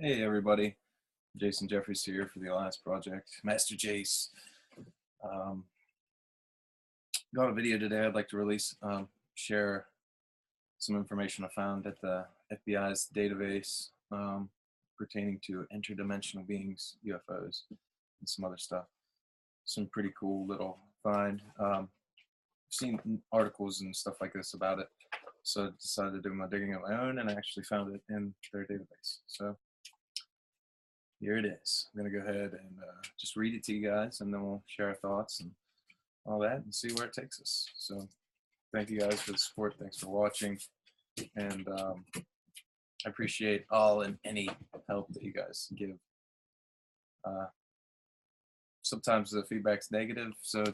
Hey everybody, Jason Jeffries here for the Alliance Project. Master Jace. Got a video today I'd like to release, share some information I found at the FBI's database pertaining to interdimensional beings, UFOs, and some other stuff. Some pretty cool little find. I've seen articles and stuff like this about it, so I decided to do my digging on my own, and I actually found it in their database. So here it is. I'm going to go ahead and just read it to you guys, and then we'll share our thoughts and all that and see where it takes us. So thank you guys for the support. Thanks for watching. And I appreciate all and any help that you guys give. Sometimes the feedback's negative, so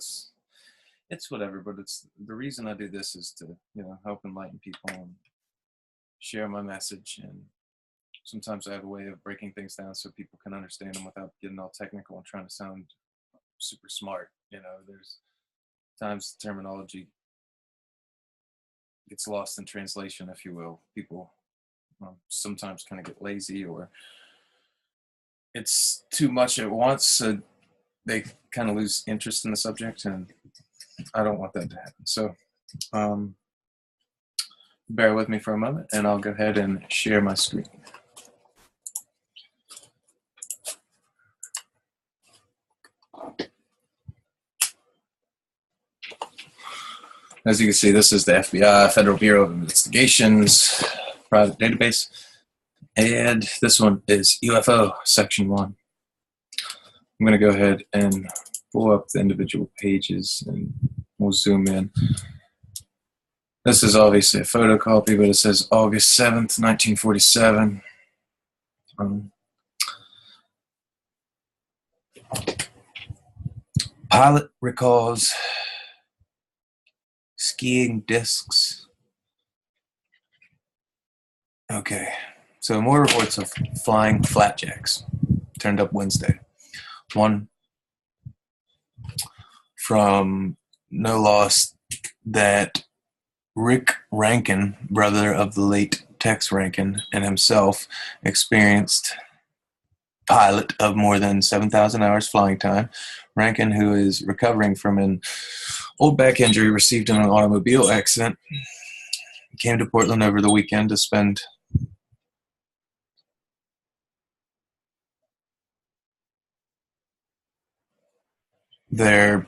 it's whatever, but it's the reason I do this is to, help enlighten people and share my message. And sometimes I have a way of breaking things down so people can understand them without getting all technical and trying to sound super smart. There's times the terminology gets lost in translation, if you will. People sometimes kind of get lazy, or it's too much at once, so they kind of lose interest in the subject, and I don't want that to happen. So bear with me for a moment, and I'll go ahead and share my screen. As you can see, this is the FBI, Federal Bureau of Investigations, private database. And this one is UFO, Section 1. I'm going to go ahead and pull up the individual pages, and we'll zoom in. This is obviously a photocopy, but it says August 7th, 1947. Pilot recalls skiing discs. Okay, so more reports of flying flatjacks turned up Wednesday. One from No Loss that Rick Rankin, brother of the late Tex Rankin, and himself experienced pilot of more than 7,000 hours flying time. Rankin, who is recovering from an old back injury received in an automobile accident, came to Portland over the weekend to spend I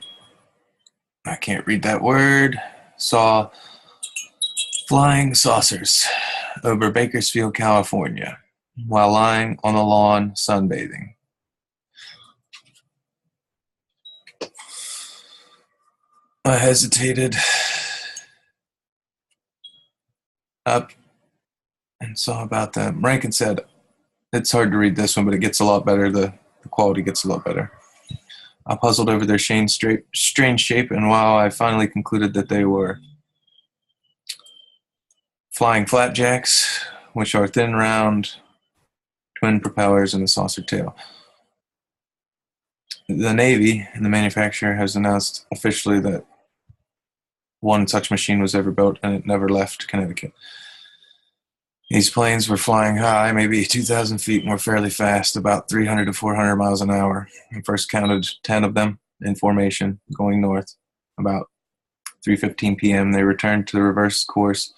can't read that word, saw flying saucers over Bakersfield, California, while lying on the lawn sunbathing. I hesitated up and saw about them. Rankin said, it's hard to read this one, but it gets a lot better. The quality gets a lot better. I puzzled over their strange shape, and while I finally concluded that they were flying flatjacks, which are thin, round, twin propellers and a saucer tail. The Navy and the manufacturer has announced officially that one such machine was ever built, and it never left Connecticut. These planes were flying high, maybe 2,000 feet, and were fairly fast, about 300 to 400 miles an hour. I first counted 10 of them in formation, going north. About 3:15 p.m., they returned to the reverse course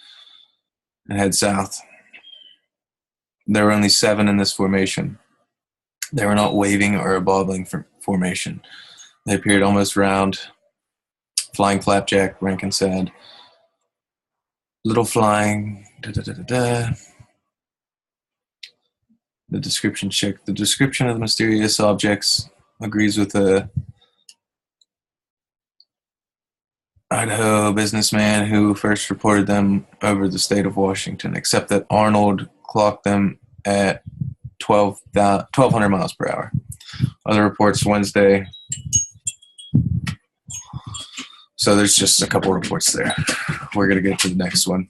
and head south. There were only 7 in this formation. They were not waving or a bobbling formation. They appeared almost round. Flying flapjack, Rankin said. Little flying, The description check. The description of the mysterious objects agrees with the Idaho businessman who first reported them over the state of Washington, except that Arnold clocked them at 1,200 miles per hour. Other reports Wednesday. So there's just a couple reports there. We're going to get to the next one.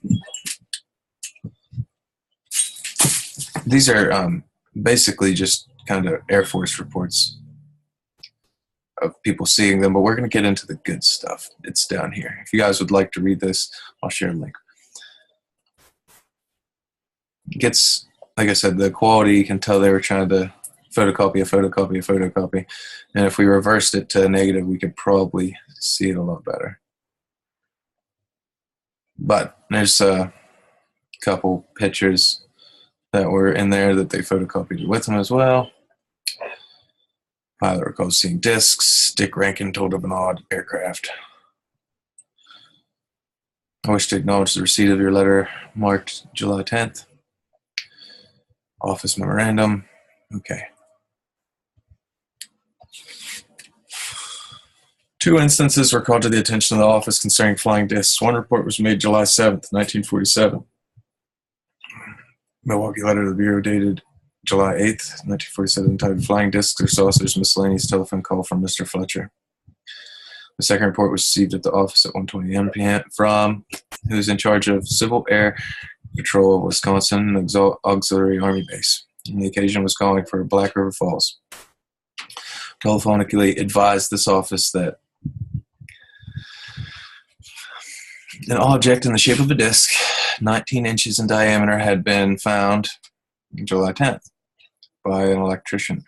These are basically just kind of Air Force reports of people seeing them, but we're going to get into the good stuff. It's down here. If you guys would like to read this, I'll share a link. It gets like I said, the quality, you can tell they were trying to photocopy a photocopy a photocopy. And if we reversed it to a negative, we could probably see it a lot better. But there's a couple pictures that were in there that they photocopied with them as well. Pilot recalls seeing discs. Dick Rankin told of an odd aircraft. I wish to acknowledge the receipt of your letter marked July 10th. Office memorandum. Okay. 2 instances were called to the attention of the office concerning flying discs. One report was made July 7th, 1947. Milwaukee letter to the Bureau dated July 8th, 1947, entitled Flying Discs or Saucers, Miscellaneous Telephone Call from Mr. Fletcher. The second report was received at the office at 1:20 p.m. from who's in charge of Civil Air Patrol of Wisconsin Auxiliary Army Base. And the occasion was calling for Black River Falls. Telephonically advised this office that an object in the shape of a disc, 19 inches in diameter, had been found on July 10th by an electrician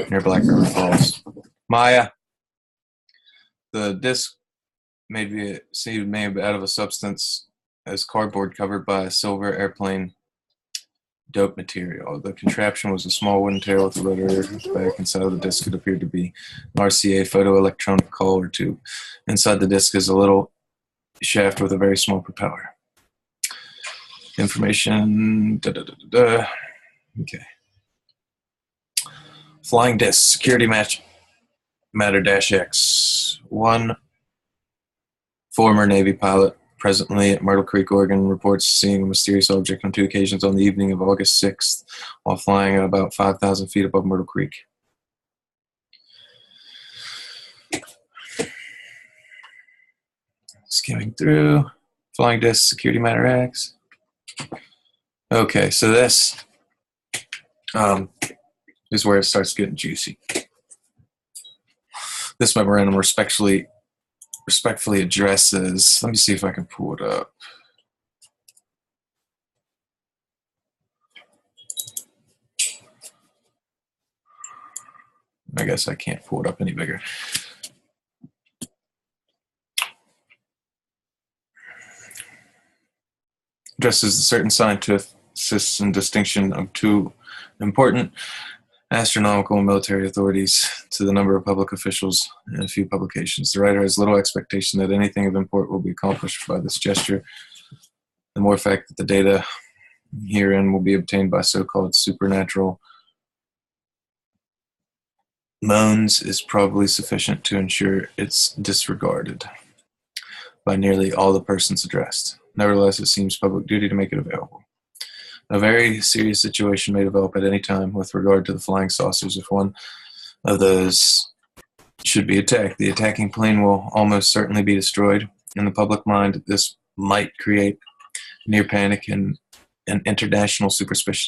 near Black River Falls. Maya. The disc seemed made out of a substance as cardboard covered by a silver airplane dope material. The contraption was a small wooden tail with a rotor back. Inside of the disc it appeared to be an RCA photoelectronic collar tube. Inside the disc is a little shaft with a very small propeller. Information. Okay. Flying disc. Security matter-X. One former Navy pilot, presently at Myrtle Creek, Oregon, reports seeing a mysterious object on 2 occasions on the evening of August 6th while flying at about 5,000 feet above Myrtle Creek. Skimming through. Flying disc, security matter-X. Okay, so this is where it starts getting juicy. This memorandum respectfully addresses, let me see if I can pull it up. I guess I can't pull it up any bigger. Addresses a certain scientists and distinction of 2 important astronomical and military authorities to the number of public officials and a few publications. The writer has little expectation that anything of import will be accomplished by this gesture. The more fact that the data herein will be obtained by so-called supernatural moans is probably sufficient to ensure its disregarded by nearly all the persons addressed. Nevertheless, it seems public duty to make it available. A very serious situation may develop at any time with regard to the flying saucers. If one of those should be attacked, the attacking plane will almost certainly be destroyed. In the public mind, this might create near panic and an international suspicion.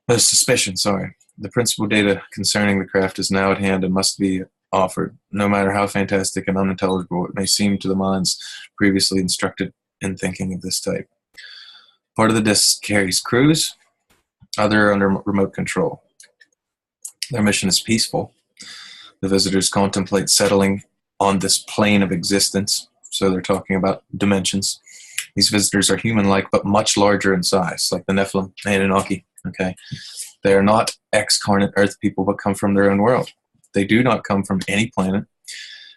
The principal data concerning the craft is now at hand and must be offered, no matter how fantastic and unintelligible it may seem to the minds previously instructed in thinking of this type. Part of the disc carries crews, other under remote control. Their mission is peaceful. The visitors contemplate settling on this plane of existence, so they're talking about dimensions. These visitors are human-like, but much larger in size, like the Nephilim, Anunnaki. Okay, they are not excarnate Earth people, but come from their own world. They do not come from any planet,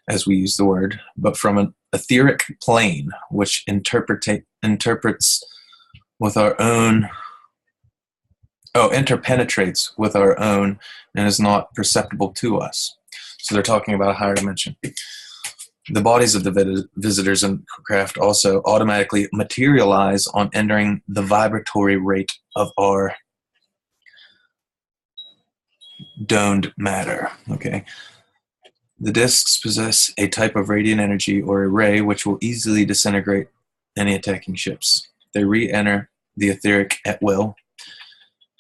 as we use the word, but from an etheric plane, which interpenetrates with our own, and is not perceptible to us. So they're talking about a higher dimension. The bodies of the visitors and craft also automatically materialize on entering the vibratory rate of our domed matter. Okay. The discs possess a type of radiant energy or a ray which will easily disintegrate any attacking ships. They re-enter the etheric at will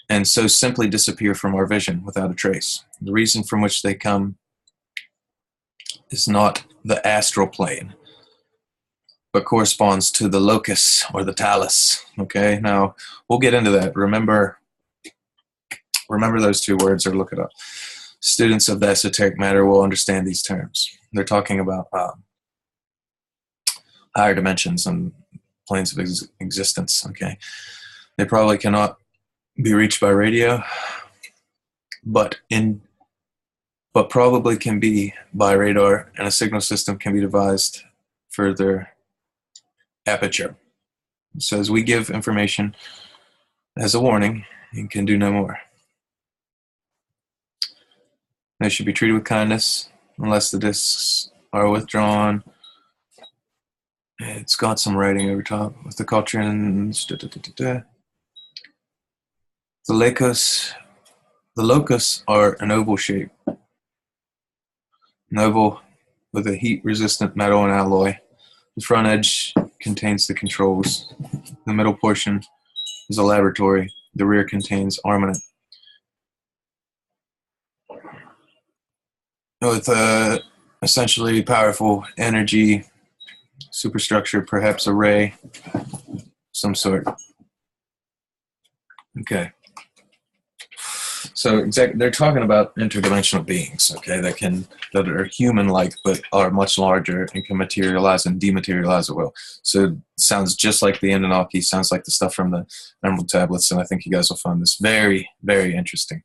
and so simply disappear from our vision without a trace. The reason from which they come is not the astral plane, but corresponds to the locus or the talus. Okay, now we'll get into that. Remember those two words or look it up. Students of the esoteric matter will understand these terms. They're talking about higher dimensions and planes of existence. Okay, they probably cannot be reached by radio, but probably can be by radar, and a signal system can be devised for their aperture. So as we give information as a warning, and can do no more. They should be treated with kindness unless the discs are withdrawn. It's got some writing over top with the culture and the locus are an oval shape. An oval with a heat-resistant metal and alloy. The front edge contains the controls. The middle portion is a laboratory. The rear contains armament. With essentially powerful energy, superstructure, perhaps a ray, some sort. Okay. So they're talking about interdimensional beings, okay, that are human-like but are much larger and can materialize and dematerialize at will. So it sounds just like the Anunnaki, sounds like the stuff from the Emerald Tablets, and I think you guys will find this very, very interesting.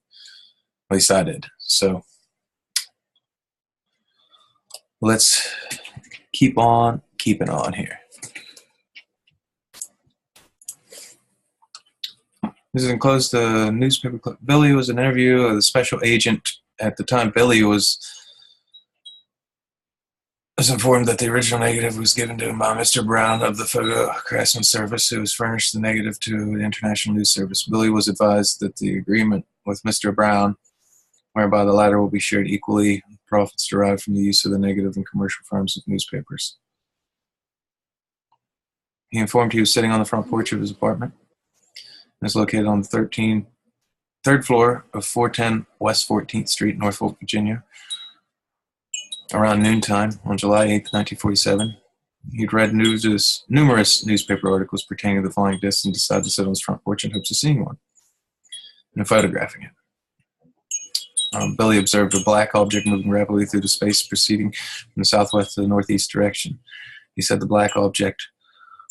At least I did. So let's keep on keeping on here. This is enclosed the newspaper clip. Billy was an interview of the special agent. At the time, Billy was informed that the original negative was given to him by Mr. Brown of the Photo Craftsman Service, who was furnished the negative to the International News Service. Billy was advised that the agreement with Mr. Brown, whereby the latter will be shared equally, profits derived from the use of the negative in commercial firms of newspapers. He informed he was sitting on the front porch of his apartment. It's located on the third floor of 410 West 14th Street, Norfolk, Virginia. Around noontime on July 8, 1947, he'd read numerous newspaper articles pertaining to the flying disc and decided to sit on his front porch in hopes of seeing one and photographing it. Billy observed a black object moving rapidly through the space, proceeding from the southwest to the northeast direction. He said the black object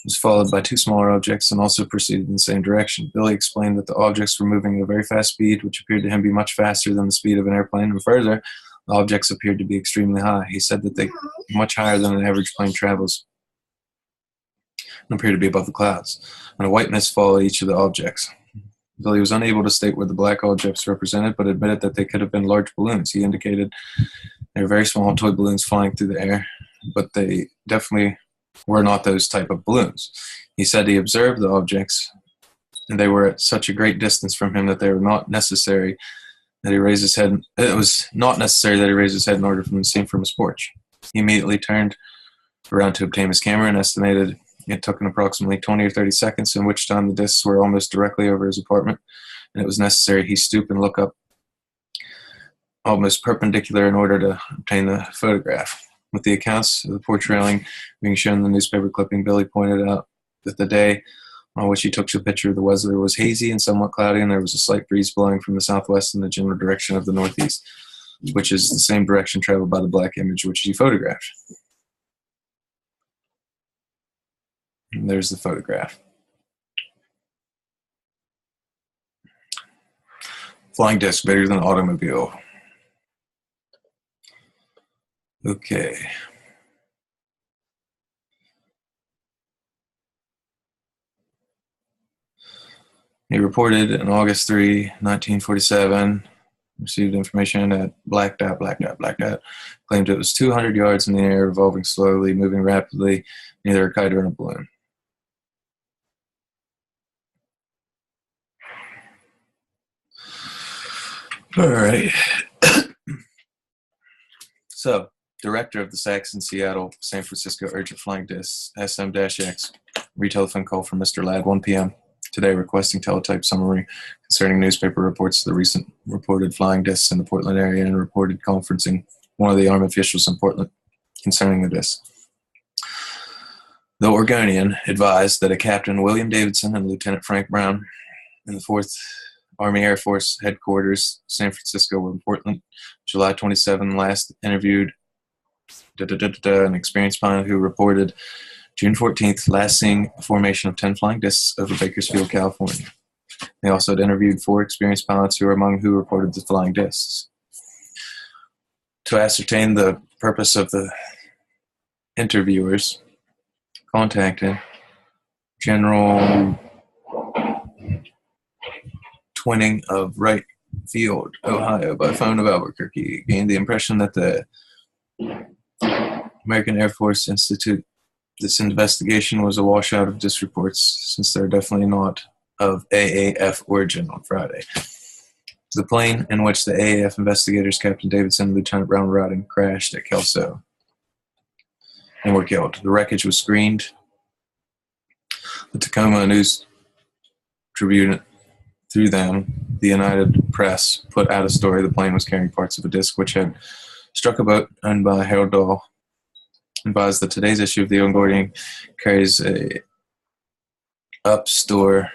was followed by two smaller objects and also proceeded in the same direction. Billy explained that the objects were moving at a very fast speed, which appeared to him to be much faster than the speed of an airplane, and further, the objects appeared to be extremely high. He said that they were much higher than an average plane travels and appeared to be above the clouds, and a white mist followed each of the objects. Billy was unable to state what the black objects represented, but admitted that they could have been large balloons. He indicated they were very small toy balloons flying through the air, but they definitely were not those type of balloons. He said he observed the objects, and they were at such a great distance from him that they were not necessary that he raised his head. It was not necessary that he raised his head in order for him to see him from his porch. He immediately turned around to obtain his camera and estimated it took him approximately 20 or 30 seconds, in which time the discs were almost directly over his apartment, and it was necessary he stoop and look up almost perpendicular in order to obtain the photograph. With the accounts of the porch railing being shown in the newspaper clipping, Billy pointed out that the day on which he took the picture, the weather was hazy and somewhat cloudy, and there was a slight breeze blowing from the southwest in the general direction of the northeast, which is the same direction traveled by the black image which he photographed. And there's the photograph. Flying disc bigger than an automobile. Okay. He reported on August 3, 1947, received information that black dot, claimed it was 200 yards in the air, revolving slowly, moving rapidly, neither a kite or a balloon. All right. So, director of the Saxon Seattle San Francisco Urgent Flying Disc, SM-X, retelephone call from Mr. Ladd, 1 p.m. today, requesting teletype summary concerning newspaper reports of the recent reported flying discs in the Portland area, and reported conferencing one of the Army officials in Portland concerning the disc. The Oregonian advised that a Captain William Davidson and Lieutenant Frank Brown in the 4th Army Air Force Headquarters, San Francisco, were in Portland, July 27, last interviewed an experienced pilot who reported June 14th, last seeing a formation of 10 flying discs over Bakersfield, California. They also had interviewed 4 experienced pilots who were among who reported the flying discs. To ascertain the purpose of the interviewers, contacted General Twinning of Wright Field, Ohio, by phone of Albuquerque, gained the impression that the American Air Force Institute this investigation was a washout of disc reports, since they're definitely not of AAF origin on Friday. The plane in which the AAF investigators, Captain Davidson and Lieutenant Brown, were riding, crashed at Kelso and were killed. The wreckage was screened. The Tacoma News Tribune, through them, the United Press, put out a story the plane was carrying parts of a disc which had struck a boat owned by Harold Dahl. Advised that today's issue of the Oregonian carries a up store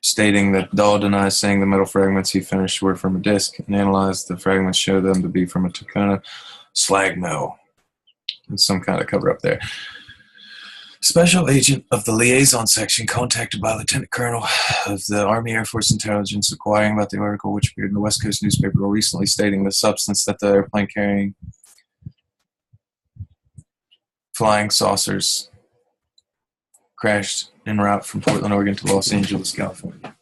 stating that Dahl denies saying the metal fragments he finished were from a disc, and analyzed the fragments show them to be from a Tacoma slag mill. There's some kind of cover up there. Special agent of the liaison section contacted by Lieutenant Colonel of the Army Air Force Intelligence inquiring about the article which appeared in the West Coast newspaper recently stating the substance that the airplane carrying flying saucers crashed en route from Portland, Oregon to Los Angeles, California.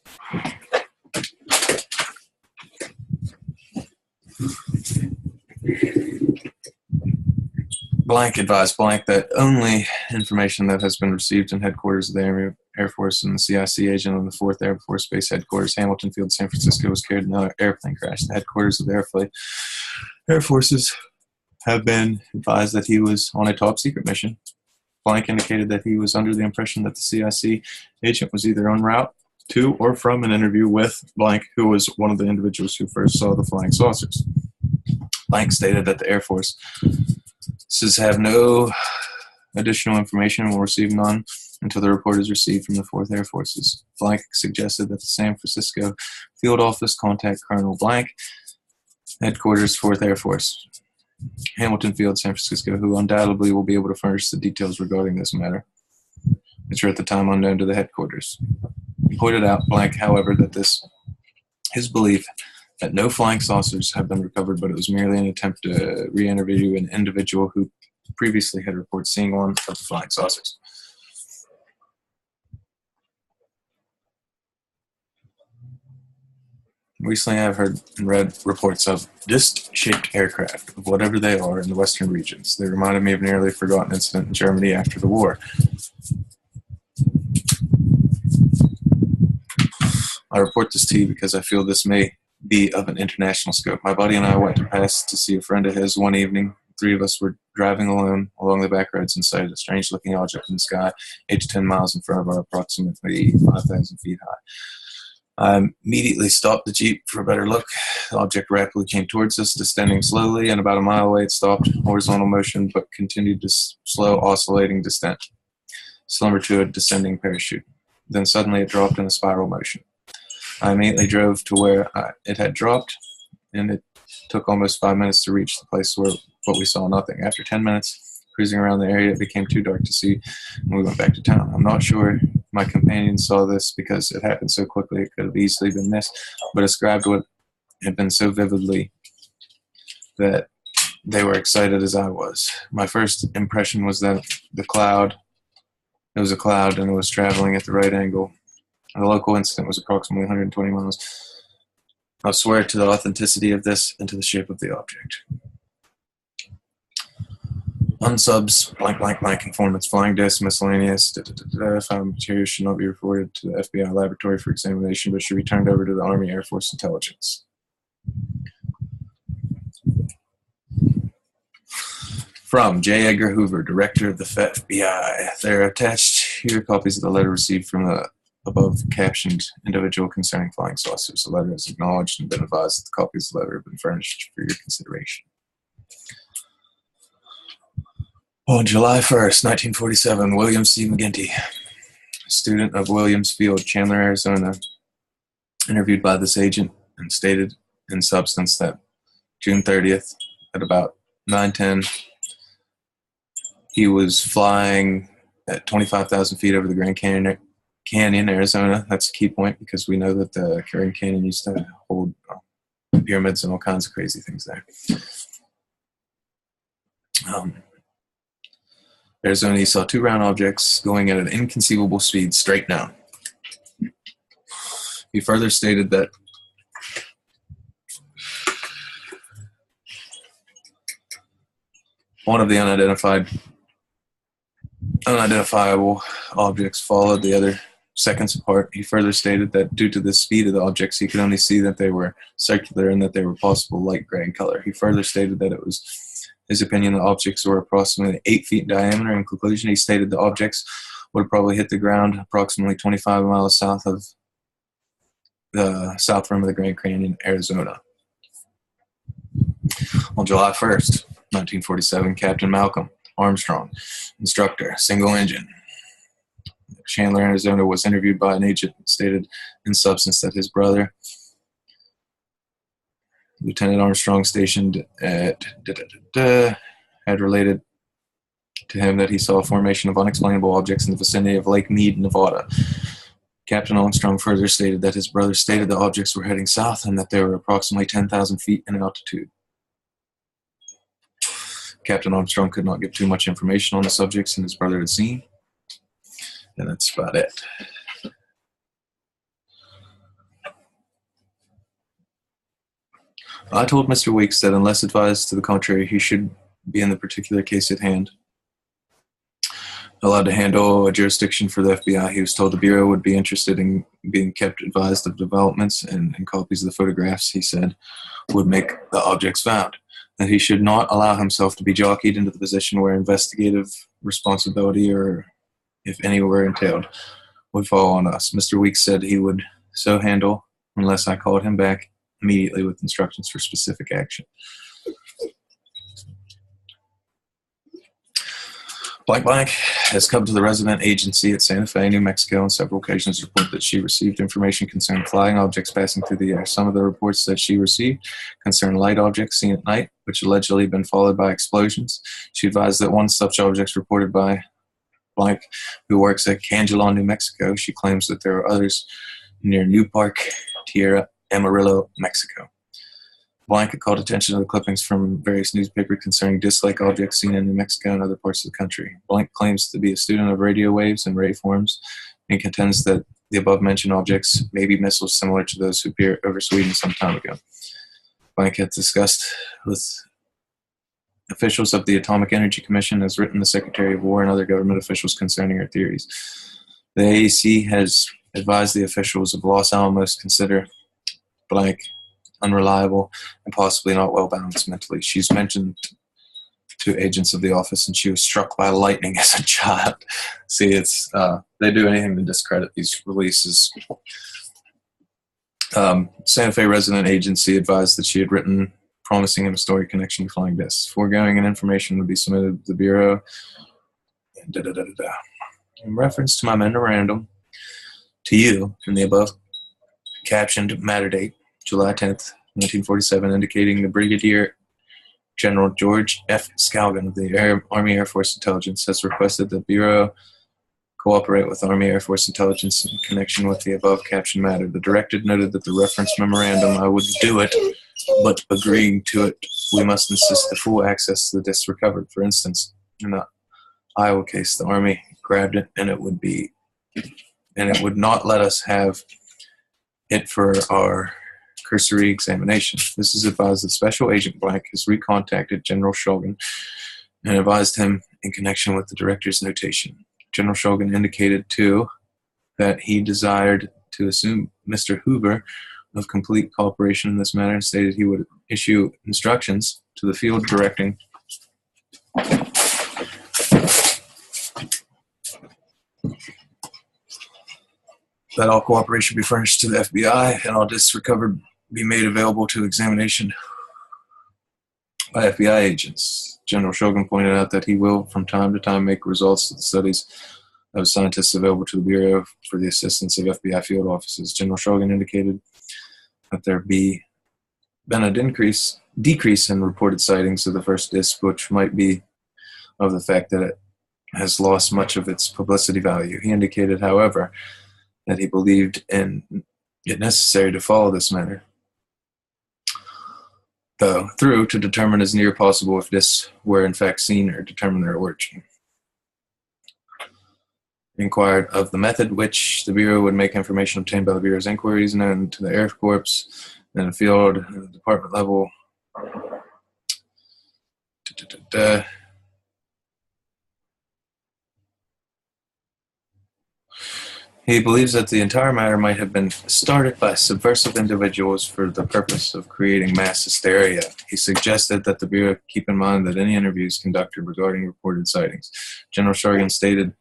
Blank advised Blank that only information that has been received in headquarters of the Army Air Force and the CIC agent on the 4th Air Force Base Headquarters, Hamilton Field, San Francisco, was carried in an airplane crash. The headquarters of the Air Forces have been advised that he was on a top secret mission. Blank indicated that he was under the impression that the CIC agent was either en route to or from an interview with Blank, who was one of the individuals who first saw the flying saucers. Blank stated that the Air Force have no additional information and will receive none until the report is received from the 4th Air Forces. Blank suggested that the San Francisco field office contact Colonel Blank, headquarters 4th Air Force, Hamilton Field, San Francisco, who undoubtedly will be able to furnish the details regarding this matter, which are at the time unknown to the headquarters. He pointed out, Blank, however, that his belief that no flying saucers have been recovered, but it was merely an attempt to re-interview an individual who previously had reported seeing one of the flying saucers. Recently, I've heard and read reports of disc-shaped aircraft, of whatever they are, in the western regions. They reminded me of a nearly forgotten incident in Germany after the war. I report this to you because I feel this may be of an international scope. My buddy and I went to Paris to see a friend of his one evening. 3 of us were driving alone along the back roads and sighted a strange-looking object in the sky, 8 to 10 miles in front of our approximately 5,000 feet high. I immediately stopped the Jeep for a better look. The object rapidly came towards us, descending slowly, and about a mile away it stopped, horizontal motion, but continued to slow, oscillating descent, similar to a descending parachute. Then suddenly it dropped in a spiral motion. I immediately drove to where it had dropped, and it took almost 5 minutes to reach the place where we saw nothing. After 10 minutes cruising around the area, it became too dark to see, and we went back to town. I'm not sure my companion saw this because it happened so quickly it could have easily been missed, but described what had been so vividly that they were excited as I was. My first impression was that it was a cloud, and it was traveling at the right angle. The local incident was approximately 120 miles. I'll swear to the authenticity of this and to the shape of the object. Unsubs, blank, blank, blank, conformance, flying disc, miscellaneous, found materials should not be reported to the FBI laboratory for examination, but should be turned over to the Army Air Force Intelligence. From J. Edgar Hoover, Director of the FBI. There are attached here copies of the letter received from the above-captioned individual concerning flying saucers. The letter is acknowledged and been advised that the copies of the letter have been furnished for your consideration. On July 1st, 1947, William C. McGinty, student of Williams Field, Chandler, Arizona, interviewed by this agent and stated in substance that June 30th at about 9:10, he was flying at 25,000 feet over the Grand Canyon, Arizona. That's a key point because we know that the Grand Canyon used to hold pyramids and all kinds of crazy things there. Arizona, he saw two round objects going at an inconceivable speed straight down. He further stated that one of the unidentifiable objects followed the other seconds apart. He further stated that due to the speed of the objects, he could only see that they were circular and that they were possible light gray in color. He further stated that it was his opinion the objects were approximately 8 feet in diameter. In conclusion, he stated the objects would probably hit the ground approximately 25 miles south of the south rim of the Grand Canyon, Arizona. On July 1st, 1947, Captain Malcolm Armstrong, instructor, single engine, Chandler, Arizona, was interviewed by an agent and stated in substance that his brother, Lieutenant Armstrong, stationed at had related to him that he saw a formation of unexplainable objects in the vicinity of Lake Mead, Nevada. Captain Armstrong further stated that his brother stated the objects were heading south and that they were approximately 10,000 feet in altitude. Captain Armstrong could not give too much information on the subjects and his brother had seen, and that's about it. I told Mr. Weeks that unless advised to the contrary, he should be in the particular case at hand allowed to handle a jurisdiction for the FBI. He was told the Bureau would be interested in being kept advised of developments and copies of the photographs, he said, would make the objects found. That he should not allow himself to be jockeyed into the position where investigative responsibility, or if any were entailed, would fall on us. Mr. Weeks said he would so handle unless I called him back immediately with instructions for specific action. Blank Blank has come to the resident agency at Santa Fe, New Mexico on several occasions to report that she received information concerning flying objects passing through the air. Some of the reports that she received concern light objects seen at night, which allegedly been followed by explosions. She advised that one such object reported by Blank, who works at Cangelon, New Mexico. She claims that there are others near New Park, Tierra Amarillo, Mexico. Blank called attention to the clippings from various newspapers concerning disc-like objects seen in New Mexico and other parts of the country. Blank claims to be a student of radio waves and ray forms and contends that the above-mentioned objects may be missiles similar to those who appeared over Sweden some time ago. Blank had discussed with officials of the Atomic Energy Commission, has written the Secretary of War and other government officials concerning her theories. The AEC has advised the officials of Los Alamos consider Blank unreliable and possibly not well balanced mentally. She's mentioned to agents of the office and she was struck by lightning as a child. See, it's they do anything to discredit these releases. Santa Fe resident agency advised that she had written promising him a story connection to flying discs. Foregoing and information would be submitted to the Bureau. In reference to my memorandum to you in the above captioned matter date, July 10th, 1947, indicating the Brigadier General George F. Scalgan of the Army Air Force Intelligence has requested the Bureau cooperate with Army Air Force Intelligence in connection with the above captioned matter. The director noted that the reference memorandum, I would do it, but agreeing to it, we must insist the full access to the discs recovered. For instance, in the Iowa case, the Army grabbed it and it would not let us have it for our cursory examination. This is advised that Special Agent Blank has recontacted General Shulgin and advised him in connection with the director's notation. General Shulgin indicated, too, that he desired to assume Mr. Hoover of complete cooperation in this matter and stated he would issue instructions to the field directing that all cooperation be furnished to the FBI and all discs recovered be made available to examination by FBI agents. General Shogun pointed out that he will, from time to time, make results of the studies of scientists available to the Bureau for the assistance of FBI field offices. General Shogun indicated that there been a decrease in reported sightings of the first disc, which might be of the fact that it has lost much of its publicity value. He indicated, however, that he believed in it necessary to follow this matter through to determine as near possible if discs were in fact seen or determine their origin. He inquired of the method which the Bureau would make information obtained by the Bureau's inquiries known to the Air Corps and the field and the department level. He believes that the entire matter might have been started by subversive individuals for the purpose of creating mass hysteria. He suggested that the Bureau keep in mind that any interviews conducted regarding reported sightings. General Shogun stated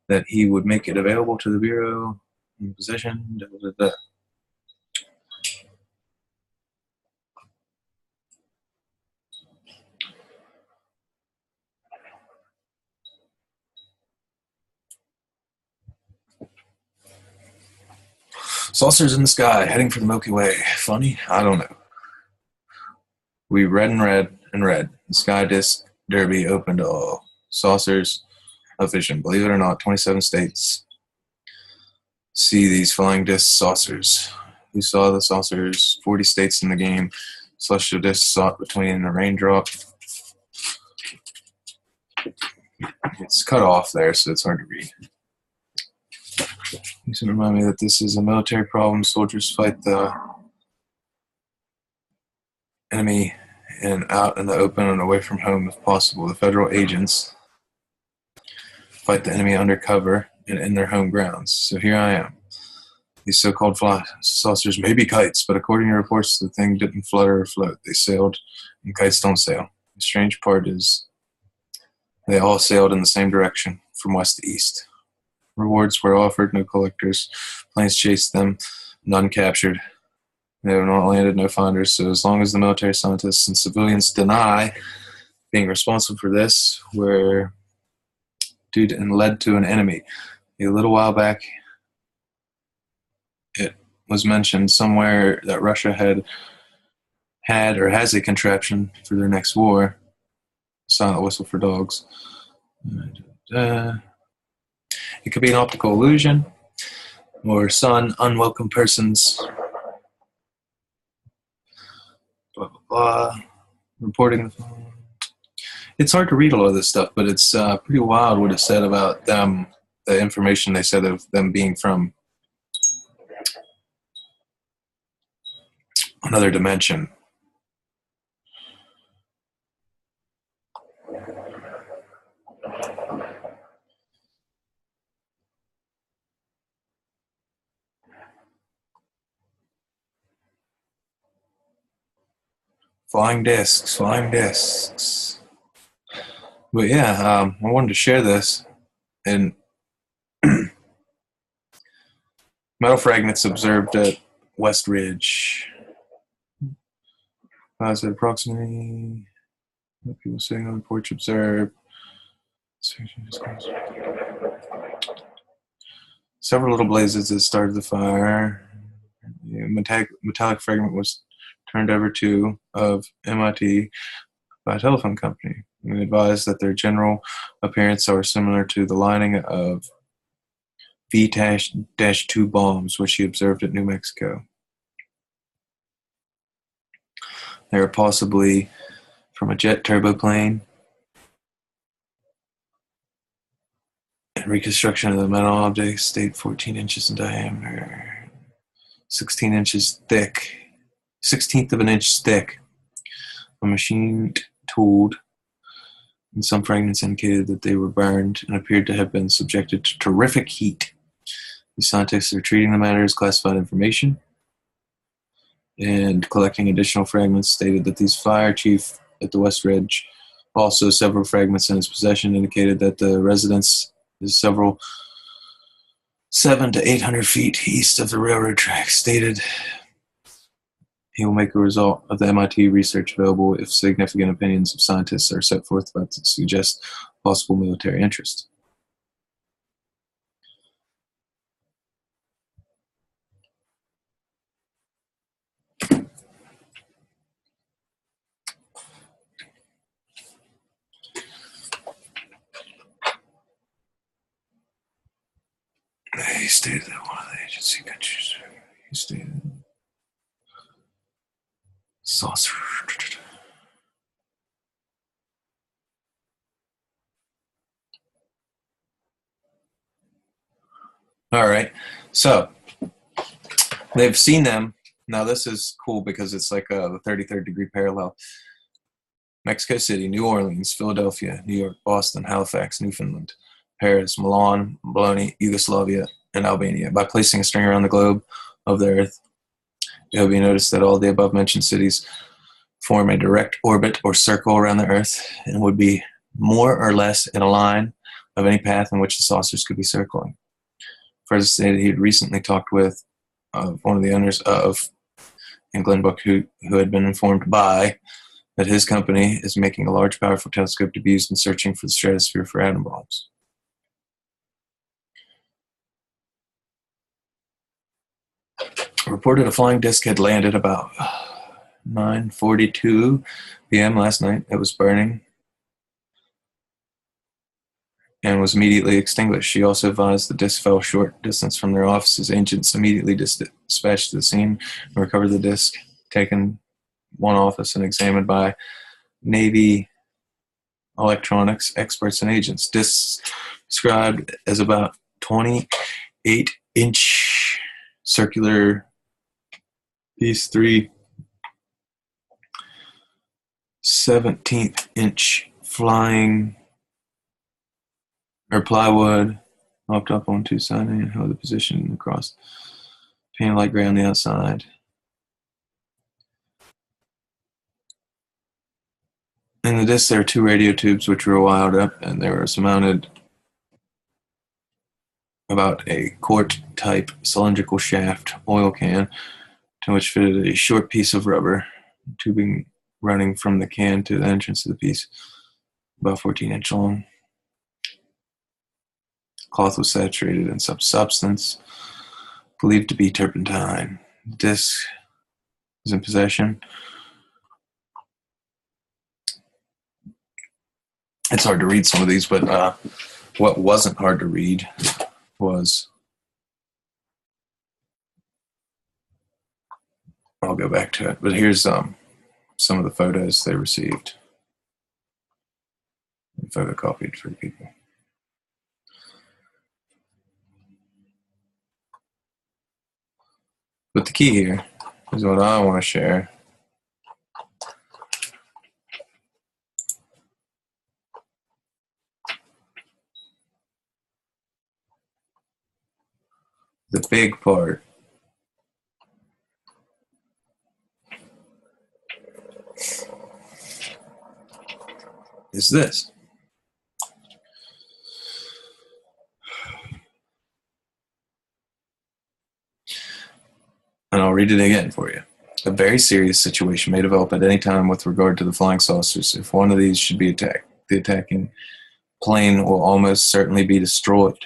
that he would make it available to the Bureau in possession. Saucers in the sky, heading for the Milky Way. Funny? I don't know. We read and read and read. The Sky Disc Derby open to all. Saucers of vision. Believe it or not, 27 states see these flying disc saucers. We saw the saucers, 40 states in the game. Celestial discs sought between a raindrop. It's cut off there, so it's hard to read. You should remind me that this is a military problem. Soldiers fight the enemy and out in the open and away from home if possible. The federal agents fight the enemy undercover and in their home grounds. So here I am. These so-called fly saucers may be kites, but according to reports, the thing didn't flutter or float. They sailed, and kites don't sail. The strange part is they all sailed in the same direction, from west to east. Rewards were offered, no collectors. Planes chased them, none captured. They have not landed, no finders. So as long as the military scientists and civilians deny being responsible for this, were due to and led to an enemy. A little while back, it was mentioned somewhere that Russia had or has a contraption for their next war. Silent whistle for dogs. It could be an optical illusion, or sun, unwelcome persons, blah, blah, blah, reporting the phone. It's hard to read a lot of this stuff, but it's pretty wild what it said about them, the information they said of them being from another dimension. Flying discs. But yeah, I wanted to share this. And metal fragments observed at West Ridge. I said approximately people sitting on the porch observed. Several little blazes that started the fire. Metallic fragment was turned over to of MIT by a telephone company. We advised that their general appearance are similar to the lining of V-2 bombs, which he observed at New Mexico. They are possibly from a jet turboplane. And reconstruction of the metal object stayed 14 inches in diameter, 16 inches thick. 1/16 of an inch thick. A machine tooled, and some fragments indicated that they were burned and appeared to have been subjected to terrific heat. The scientists are treating the matter as classified information, and collecting additional fragments stated that these fire chief at the West Ridge, also several fragments in his possession, indicated that the residence is 700 to 800 feet east of the railroad track. Stated He will make a result of the MIT research available if significant opinions of scientists are set forth that suggest possible military interest. He stated that one of the agency countries. He stated saucer. All right, so they've seen them. Now this is cool because it's like the 33rd degree parallel. Mexico City, New Orleans, Philadelphia, New York, Boston, Halifax, Newfoundland, Paris, Milan, Bologna, Yugoslavia, and Albania. By placing a string around the globe of the Earth, it will be noticed that all the above-mentioned cities form a direct orbit or circle around the Earth and would be more or less in a line of any path in which the saucers could be circling. Further stated, he had recently talked with one of the owners of England Book, who had been informed by that his company is making a large, powerful telescope to be used in searching for the stratosphere for atom bombs. Reported a flying disc had landed about 9:42 p.m. last night. It was burning and was immediately extinguished. She also advised the disc fell a short distance from their offices. Agents immediately dispatched to the scene and recovered the disc, taken one office and examined by Navy electronics experts and agents. Discs described as about 28-inch circular piece, 3 17th-inch flying or plywood mopped up on two sides and held the position across painted light gray on the outside. In the disc, there are 2 radio tubes which were wired up, and they were surmounted about a quart-type cylindrical shaft oil can, to which fitted a short piece of rubber tubing running from the can to the entrance of the piece, about 14-inch long. Cloth was saturated in some substance believed to be turpentine. The disc was in possession. It's hard to read some of these, but what wasn't hard to read was, I'll go back to it, but here's some of the photos they received, photocopied for people. But the key here is what I want to share. The big part is this. And I'll read it again for you. A very serious situation may develop at any time with regard to the flying saucers. If one of these should be attacked, the attacking plane will almost certainly be destroyed.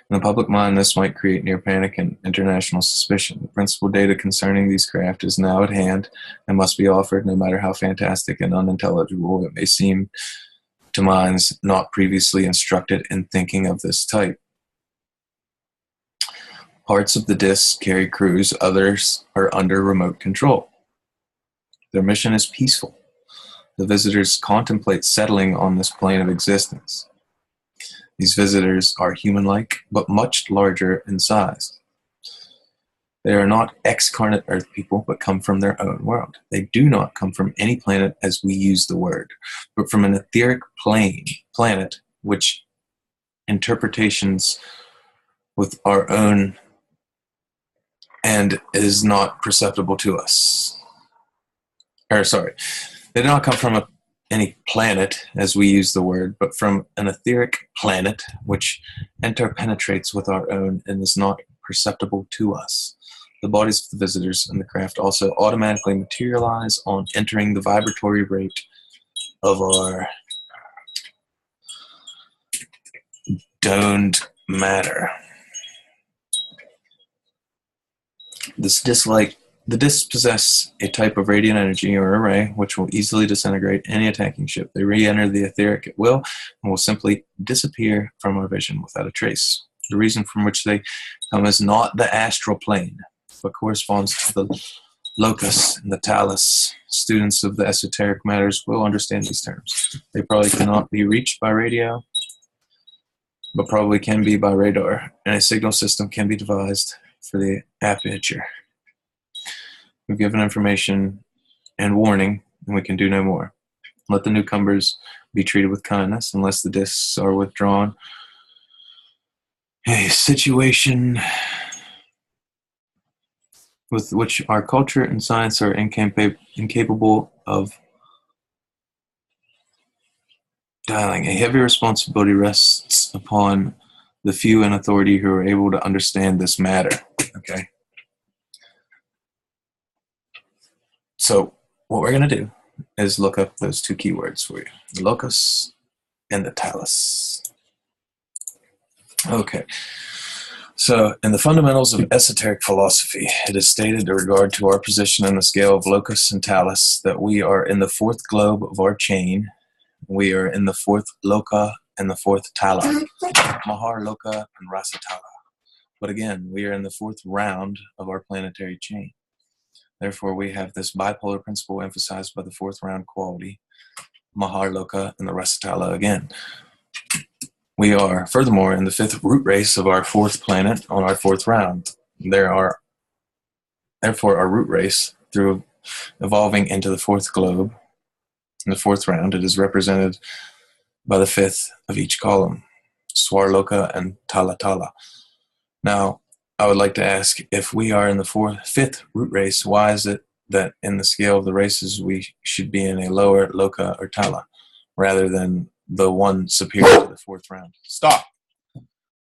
In the public mind, this might create near panic and international suspicion. The principal data concerning these craft is now at hand and must be offered, no matter how fantastic and unintelligible it may seem to minds not previously instructed in thinking of this type. Parts of the disc carry crews, others are under remote control. Their mission is peaceful. The visitors contemplate settling on this plane of existence. These visitors are human-like, but much larger in size. They are not excarnate Earth people, but come from their own world. They do not come from any planet as we use the word, but from an etheric planet, which interpretations with our own and is not perceptible to us. They do not come from any planet as we use the word, but from an etheric planet which interpenetrates with our own and is not perceptible to us. The bodies of the visitors and the craft also automatically materialize on entering the vibratory rate of our doned matter. The discs possess a type of radiant energy or array which will easily disintegrate any attacking ship. They re-enter the etheric at will and will simply disappear from our vision without a trace. The reason from which they come is not the astral plane, but corresponds to the locus and the talus. Students of the esoteric matters will understand these terms. They probably cannot be reached by radio, but probably can be by radar, and a signal system can be devised for the aperture. We've given information and warning, and we can do no more. Let the newcomers be treated with kindness unless the discs are withdrawn. A situation with which our culture and science are incapable of dialing. A heavy responsibility rests upon the few in authority who are able to understand this matter. Okay? So what we're going to do is look up those two keywords for you. The locus and the talus. Okay. So in the fundamentals of esoteric philosophy, it is stated in regard to our position in the scale of locus and talus that we are in the fourth globe of our chain. We are in the fourth loka and the fourth tala. Mahar loka and rasa tala. But again, we are in the fourth round of our planetary chain. Therefore, we have this bipolar principle emphasized by the fourth round quality, Mahar Loka and the Rasatala again. We are, furthermore, in the fifth root race of our fourth planet on our fourth round. Therefore, our root race, through evolving into the fourth globe, in the fourth round, it is represented by the fifth of each column, Swarloka and Talatala. Now, I would like to ask, if we are in the fifth root race, why is it that in the scale of the races we should be in a lower loka or tala, rather than the one superior to the fourth round? Stop!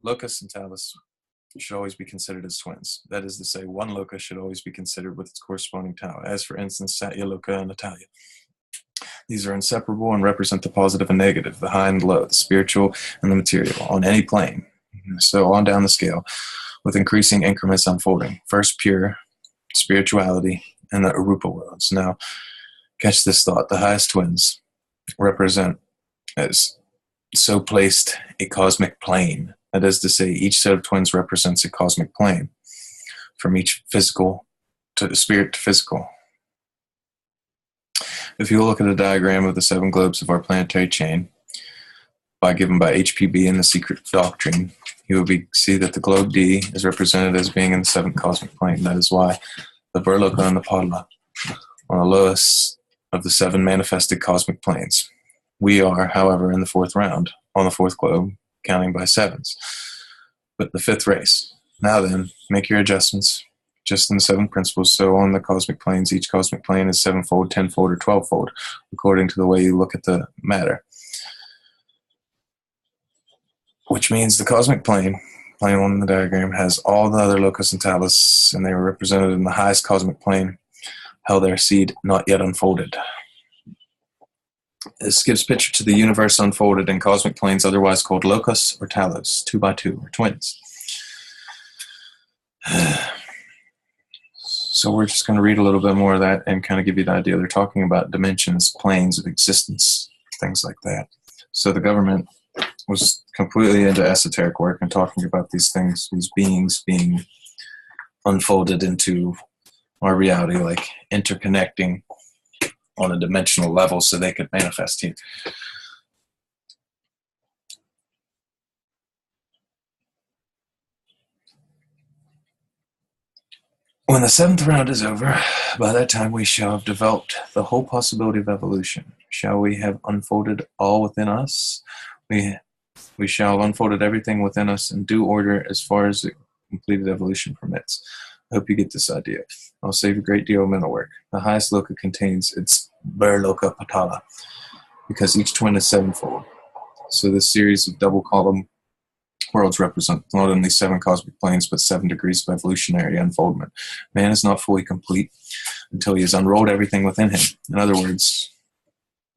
Locus and talus should always be considered as twins. That is to say, one loka should always be considered with its corresponding tala, as for instance, Satya Loka and Natalia. These are inseparable and represent the positive and negative, the high and low, the spiritual and the material, on any plane. So on down the scale, with increasing increments unfolding. First pure spirituality and the Arupa worlds. Now, catch this thought. The highest twins represent as so placed a cosmic plane. That is to say, each set of twins represents a cosmic plane, from each physical to the spirit to physical. If you look at a diagram of the 7 globes of our planetary chain, given by HPB in the Secret Doctrine, you will see that the globe D is represented as being in the 7th cosmic plane. That is why the Verloka and the Padla on the lowest of the 7 manifested cosmic planes. We are, however, in the 4th round, on the 4th globe, counting by 7s. But the 5th race. Now then, make your adjustments, just in the 7 principles. So on the cosmic planes, each cosmic plane is 7-fold, 10-fold, or 12-fold, according to the way you look at the matter. Which means the cosmic plane 1 in the diagram, has all the other locus and talus, and they were represented in the highest cosmic plane, held their seed not yet unfolded. This gives picture to the universe unfolded in cosmic planes, otherwise called locus or talus, 2 by 2, or twins. So we're just going to read a little bit more of that and kind of give you the idea. They're talking about dimensions, planes of existence, things like that. So the government was completely into esoteric work and talking about these things, these beings being unfolded into our reality, like interconnecting on a dimensional level so they could manifest here. When the 7th round is over, by that time we shall have developed the whole possibility of evolution. Shall we have unfolded all within us? We shall have unfolded everything within us in due order as far as the completed evolution permits. I hope you get this idea. I'll save a great deal of mental work. The highest loka contains its Loka Patala, because each twin is 7-fold. So this series of double column Worlds represent not only 7 cosmic planes, but 7 degrees of evolutionary unfoldment. Man is not fully complete until he has unrolled everything within him. In other words,